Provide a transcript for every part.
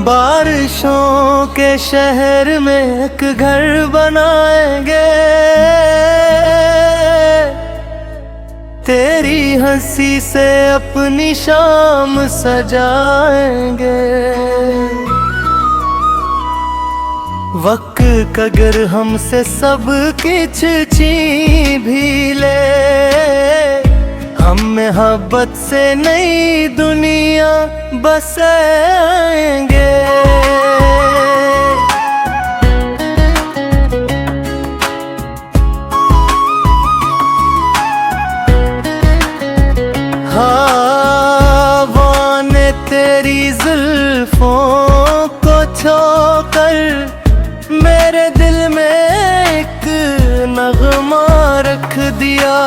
बारिशों के शहर में एक घर बनाएंगे, तेरी हंसी से अपनी शाम सजाएंगे। वक्त अगर हमसे सब कुछ छीन भी ले, हम मोहब्बत से नई दुनिया बसाएंगे। हवा ने तेरी जुल्फों को छोकर मेरे दिल में एक नगमा रख दिया।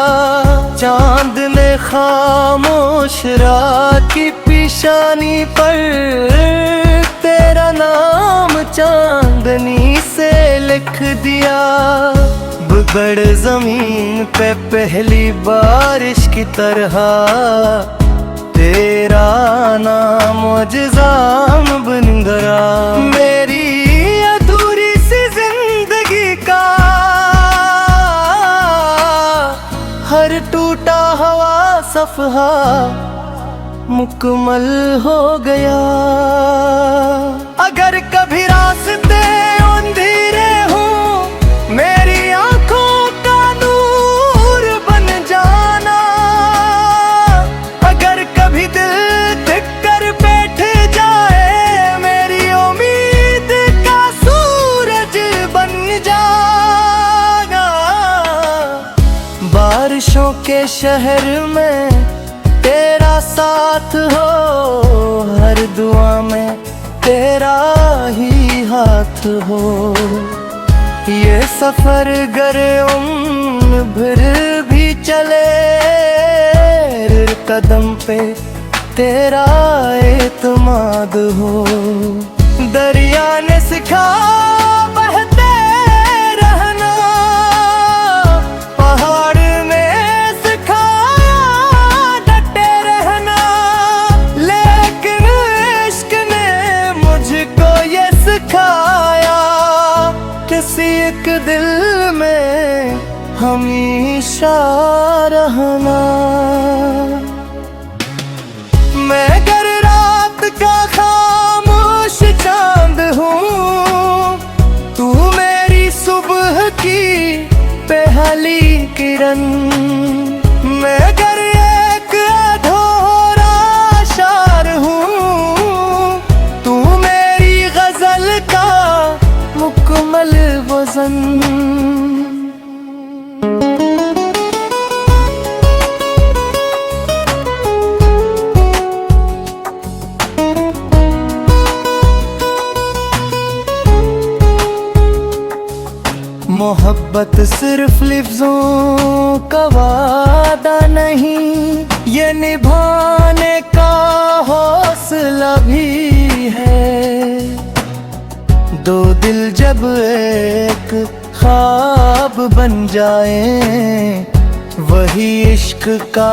चांद ने खामोश रात की पेशानी पर तेरा नाम चांदनी से लिख दिया। बड़ जमीन पे पहली बारिश की तरह तेरा नाम मुजज़्ज़म बन गया। मेरी अधूरी सी जिंदगी का हर टूटा हुआ सफ़हा मुकम्मल हो गया। अगर कभी रास्ते अंधेरे हों, मेरी आंखों का नूर बन जाना। अगर कभी दिल टिक कर बैठ जाए, मेरी उम्मीद का सूरज बन जाना। बारिशों के शहर में तेरा साथ हो, हर दुआ में तेरा ही हाथ हो। ये सफर गर उम्र भर भी चले, कदम पे तेरा एतमाद हो। दरिया ने सिखा बहते रहना, पहाड़ ने सिखाया डटे रहना। लेकिन इश्क ने मुझको ये सिखाया, किसी एक दिल में हमेशा रहना। मैं अगर रात का खामोश चांद हूँ, तू मेरी सुबह की पहली किरण। मैं अगर एक अधूरा शार हूँ, तू मेरी गजल का मुकम्मल वज़न। मोहब्बत सिर्फ लफ्ज़ों का वादा नहीं, ये निभाने का हौसला भी है। दो दिल जब एक ख्वाब बन जाए, वही इश्क का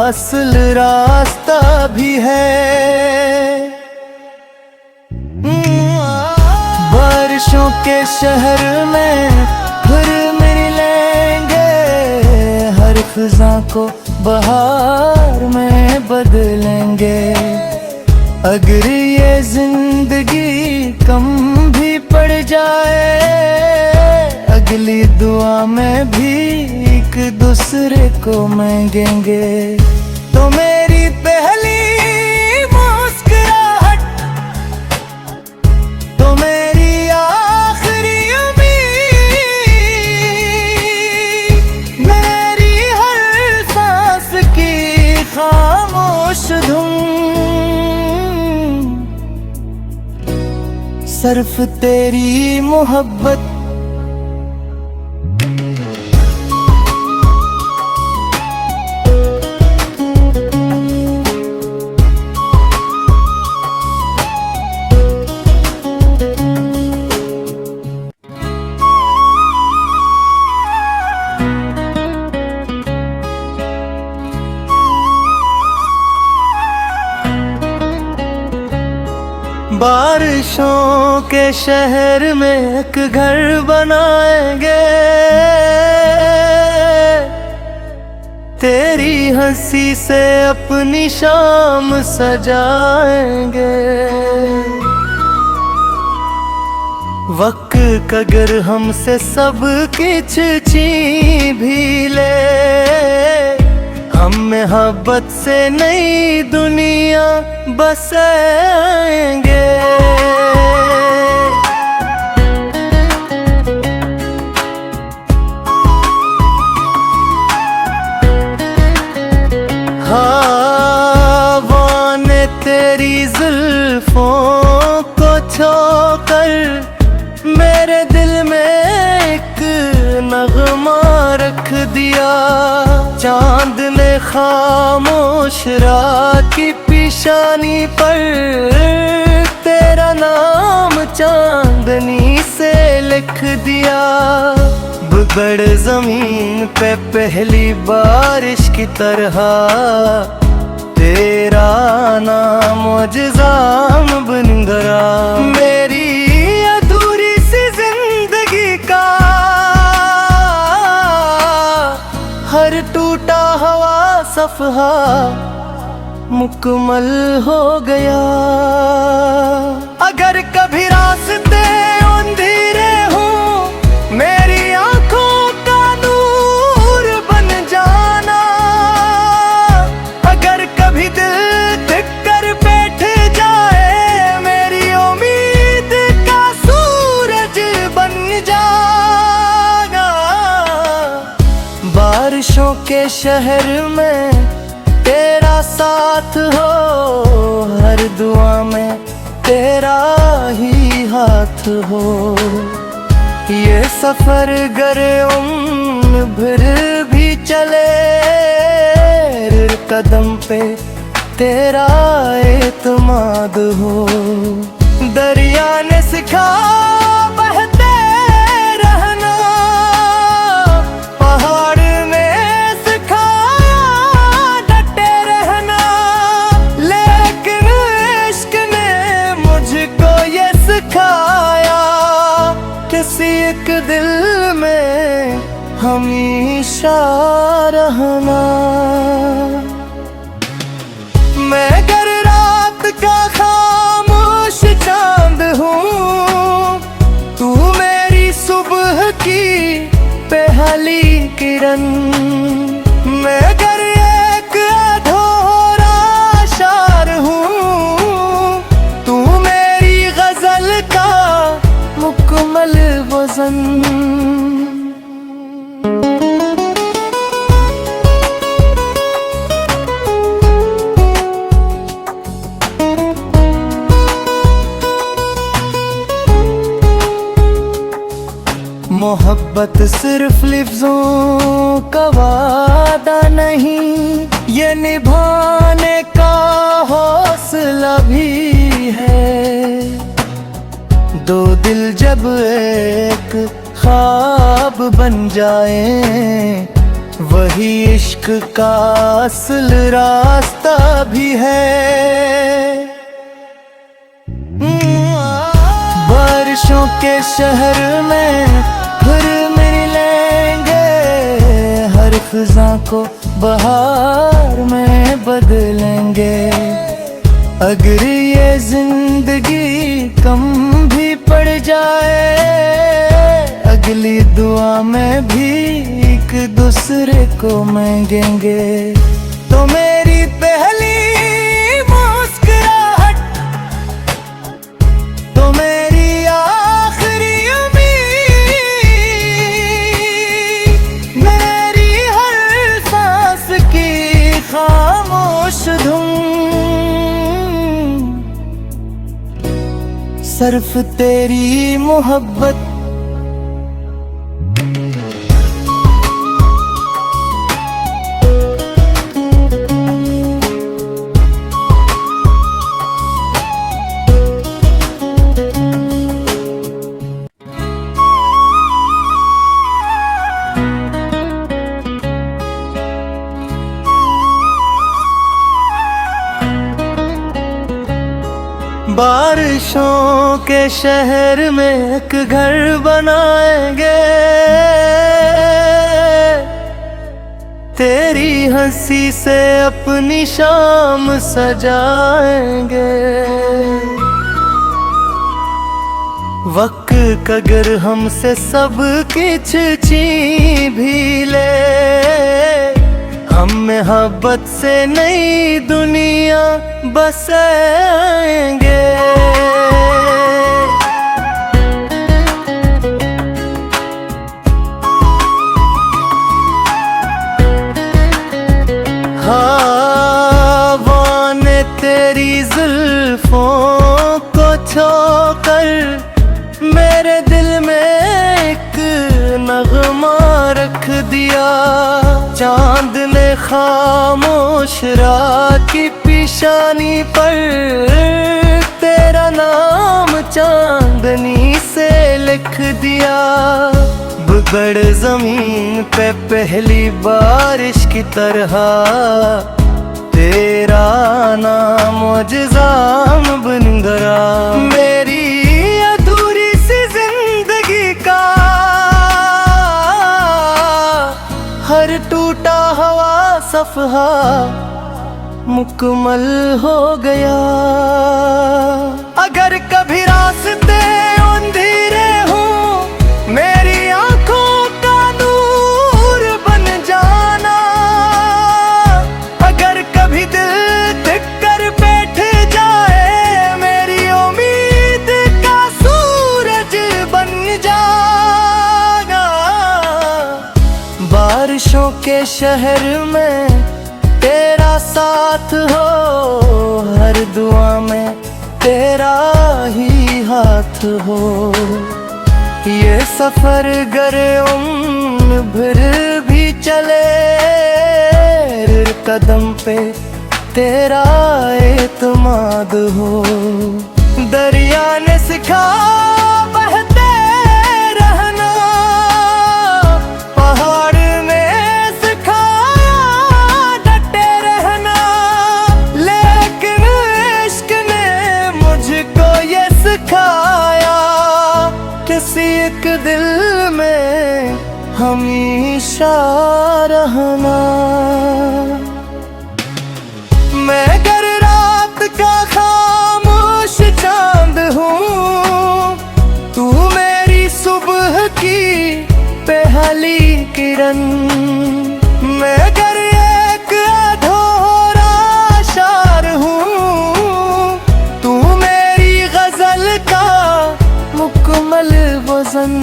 असल रास्ता भी है। बारिशों के शहर में फिर मिल लेंगे, हर फिजा को बहार में बदलेंगे। अगर ये जिंदगी कम भी पड़ जाए, अगली दुआ में भी एक दूसरे को मांगेंगे। तो मेरी पहली मुस्कुराहट, तो मेरी आखिरी उम्मीद, मेरी हर सांस की खामोश धुन, सिर्फ तेरी मोहब्बत। बारिशों के शहर में एक घर बनाएंगे, तेरी हंसी से अपनी शाम सजाएंगे। वक्त अगर हमसे सब कुछ छीन भी ले, हम मोहब्बत से नई दुनिया बसाएंगे। हवा ने तेरी जुल्फों को छोकर मेरे दिल में एक नगमा रख दिया। चांद ने खामोश रात की पेशानी पर तेरा नाम चांदनी से लिख दिया। बड़ जमीन पे पहली बारिश की तरह तेरा नाम मुजज़्ज़म बन गया। मेरी अधूरी सी जिंदगी का हर टूटा हुआ सफ़हा मुकम्मल हो गया। अगर कभी रास्ते अंधेरे हों, मेरी आंखों का नूर बन जाना। अगर कभी दिल धिक कर बैठ जाए, मेरी उम्मीद का सूरज बन जाना। बारिशों के शहर में तेरा साथ हो, हर दुआ में तेरा ही हाथ हो। ये सफर गर उम्र भर भी चले, कदम पे तेरा एतमाद हो। दरिया ने सिखा बहते रहना, पहाड़ ने सिखाया डटे रहना। लेकिन इश्क ने मुझको ये सिखाया, किसी एक दिल में हमेशा रहना। मैं अगर रात का खामोश चांद हूँ, तू मेरी सुबह की पहली किरण। मैं अगर एक अधूरा शार हूँ, तू मेरी गजल का मुकम्मल वज़न। मोहब्बत सिर्फ लफ्ज़ों का वादा नहीं, ये निभाने का हौसला भी है। दो दिल जब एक ख्वाब बन जाए, वही इश्क का असल रास्ता भी है। बारिशों के शहर में फिर मिलेंगे, हर फिजा को बहार में बदलेंगे। अगर ये जिंदगी कम भी पड़ जाए, अगली दुआ में भी एक दूसरे को मांगेंगे। तो मेरी पहली मुस्कुराहट, तो मेरी आखिरी उम्मीद, मेरी हर सांस की खामोश धुन, सिर्फ तेरी मोहब्बत। बारिशों के शहर में एक घर बनाएंगे, तेरी हंसी से अपनी शाम सजाएंगे। वक्त अगर हमसे सब कुछ छीन भी ले, हम मोहब्बत से नई दुनिया बसाएंगे। हवा ने तेरी जुल्फों को छोकर मेरे दिल में एक नगमा रख दिया। चांद ने खामोश रात की पेशानी पर तेरा नाम चांदनी से लिख दिया। बड़ जमीन पे पहली बारिश की तरह तेरा नाम मुजज़ाम बन गया। मेरी अधूरी सी जिंदगी का हर टूटा हुआ सफ़हा मुकम्मल हो गया। अगर कभी रास्ते अंधेरे हों, मेरी आंखों का नूर बन जाना। अगर कभी दिल धिक कर बैठ जाए, मेरी उम्मीद का सूरज बन जाना। बारिशों के शहर में तेरा साथ हो, हर दुआ में तेरा ही हाथ हो। ये सफर गर उम्र भर भी चले, हर कदम पे तेरा एतमाद हो। दरिया ने सिखा बहते रहना, पहाड़ ने सिखाया डटे रहना, लेकिन इश्क ने मुझको ये सिखाया, किसी एक दिल में हमेशा रहना। मैं गर रात का खामोश चांद हूँ, तू मेरी सुबह की पहली किरण। मैं गर एक अधूरा शार हूँ, तू मेरी गजल का मुकम्मल वज़न।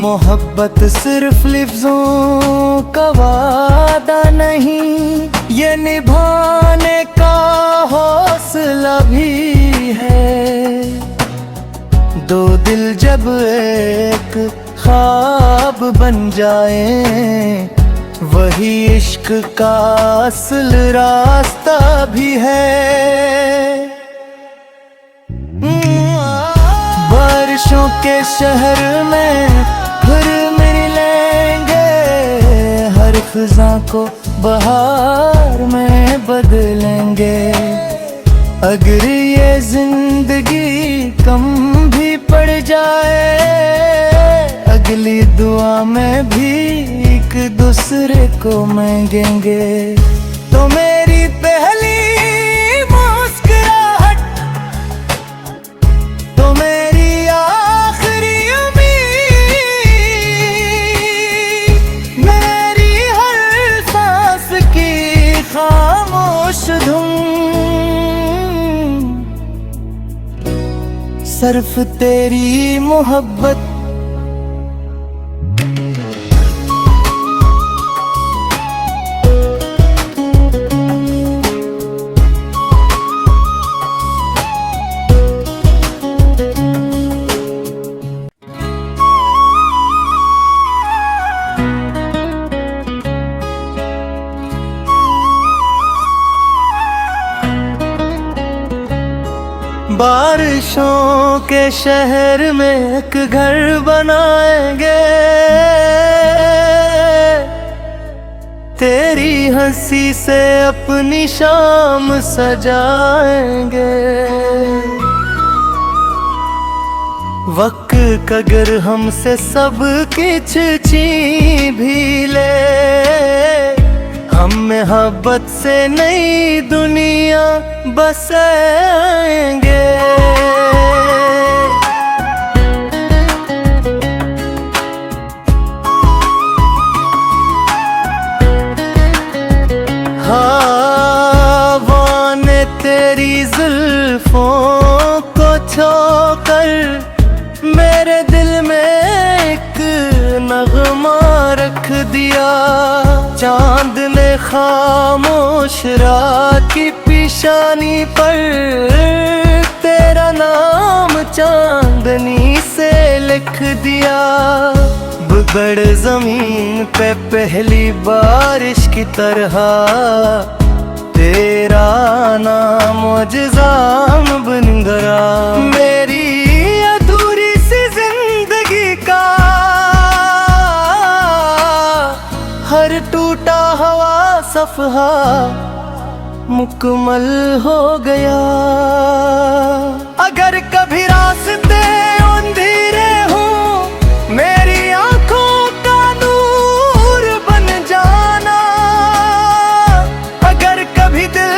मोहब्बत सिर्फ लफ्ज़ों का वादा नहीं, ये निभाने का हौसला भी है। दो दिल जब एक ख्वाब बन जाए, वही इश्क का असल रास्ता भी है। बारिशों के शहर में फिर मिल लेंगे, हर फिजा को बहार में बदलेंगे। अगर ये जिंदगी कम भी पड़ जाए, अगली दुआ में भी एक दूसरे को मांगेंगे। तो मेरी पहली मुस्कुराहट, तो मेरी आखिरी उम्मीद, मेरी हर सांस की खामोश धुन, सिर्फ तेरी मोहब्बत। बारिशों के शहर में एक घर बनाएंगे, तेरी हंसी से अपनी शाम सजाएंगे। वक्त अगर हमसे सब कुछ छीन भी ले, हम मोहब्बत से नई दुनिया बसाएंगे। हवा ने तेरी जुल्फों को छोकर मेरे दिल में एक नगमा रख दिया। चांद ने खामोश रात की पेशानी पर तेरा नाम चांदनी से लिख दिया। बड़ जमीन पे पहली बारिश की तरह तेरा नाम मुजज़ाम बन गया। मेरी अधूरी सी जिंदगी का हर टूटा हुआ सफ़हा मुकम्मल हो गया। अगर कभी रास्ते अंधेरे हों, मेरी आंखों का नूर बन जाना। अगर कभी दिल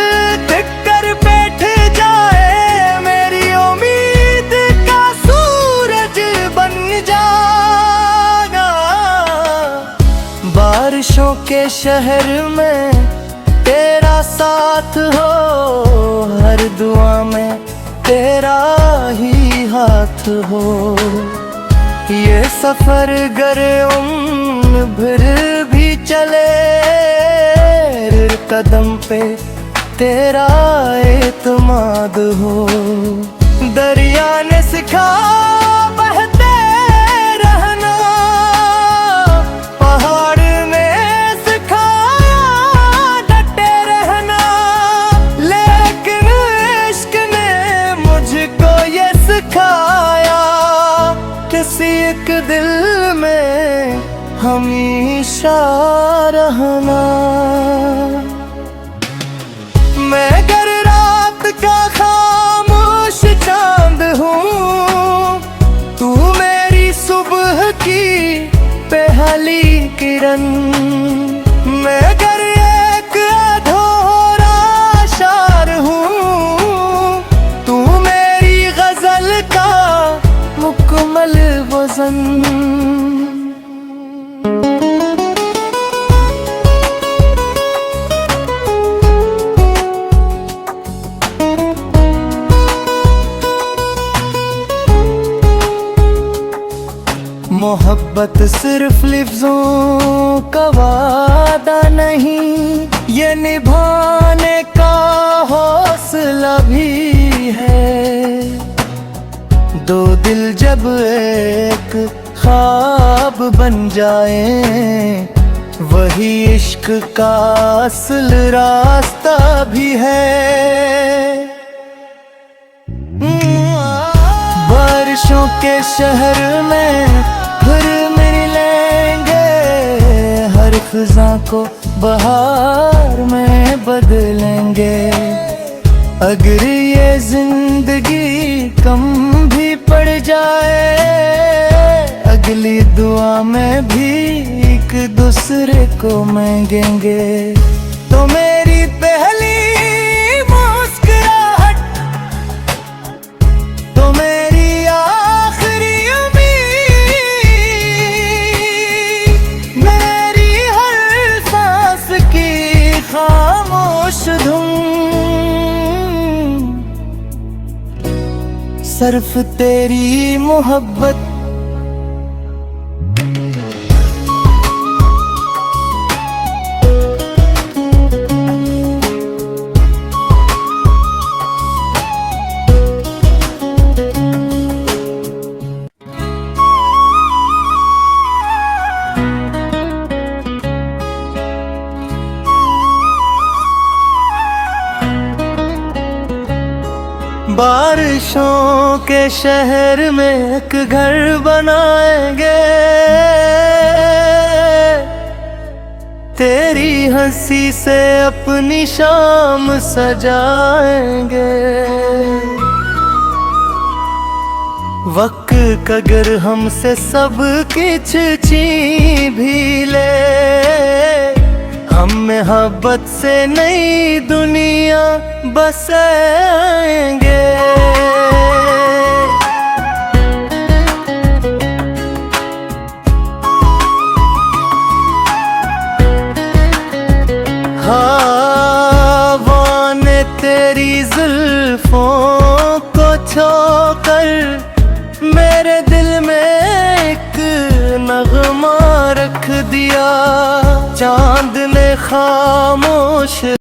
टिक कर बैठ जाए, मेरी उम्मीद का सूरज बन जाना। बारिशों के शहर में तेरा साथ हो, हर दुआ में तेरा ही हाथ हो। ये सफर गर उम्र भर भी चले, कदम पे तेरा एतमाद हो। दरिया ने सिखा बहते रहना, पहाड़ ने सिखाया डटे रहना। लेकिन इश्क ने मुझको ये सिखाया, किसी एक दिल में हमेशा रहना। मैं अगर रात का खामोश चांद हूँ, तू मेरी सुबह की पहली किरण। मैं अगर एक अधूरा शार हूँ, तू मेरी गजल का मुकम्मल वज़न। मोहब्बत सिर्फ लफ्ज़ों का वादा नहीं, ये निभाने का हौसला भी है। दो दिल जब एक ख्वाब बन जाए, वही इश्क का असल रास्ता भी है। बारिशों के शहर में फिर मिल लेंगे, हर ख़ज़ां को बहार में बदलेंगे। अगर ये जिंदगी कम भी पड़ जाए, अगली दुआ में भी एक दूसरे को मांगेंगे। तो मेरी पहली मुस्कुराहट, तो मेरी आखिरी उम्मीद, मेरी हर सांस की खामोश धुन, सिर्फ तेरी मोहब्बत। ख्वाहिशों के शहर में एक घर बनाएंगे, तेरी हंसी से अपनी शाम सजाएंगे। वक्त अगर हमसे सब कुछ छीन भी ले, हम मोहब्बत से नई दुनिया बसाएंगे। हवा ने तेरी जुल्फों को छोकर मेरे दिल में एक नगमा रख दिया। चांद ने खामोश